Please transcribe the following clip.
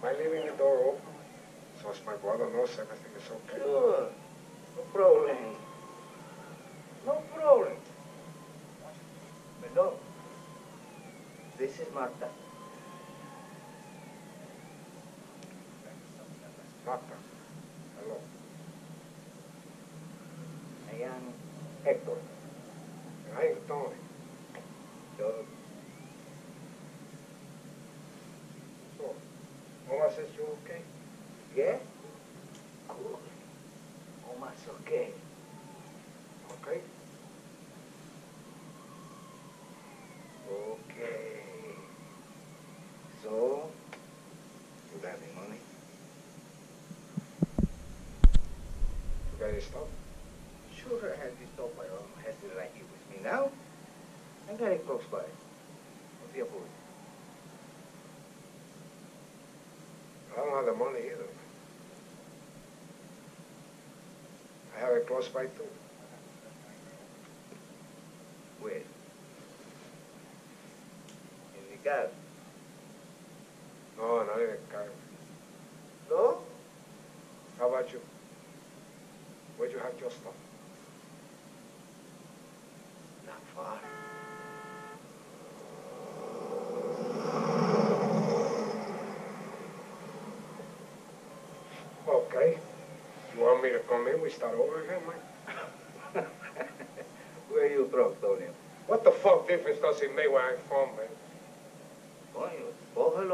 Mind leaving the door open? So as my brother knows everything is okay. Sure. No problem. No problem. Perdón. This is Marta. Marta. Hello. I am Hector. And I am Tony. Yo, So, Mama says you're okay? yeah? Good. Oma's okay. Okay? Okay. So, you got any money? You got your stuff? Sure, I have this stuff. I don't have it right here with me now. I got it close by. What's your food? I don't have the money either. I have it close by too. Where? In the car. No, not in the car. No? How about you? Where'd you have your stuff? Not far. Okay. You want me to come in? We start over again, man? Where you from, Tony? What the fuck difference does it make where I'm from, man? Coño, cógelo.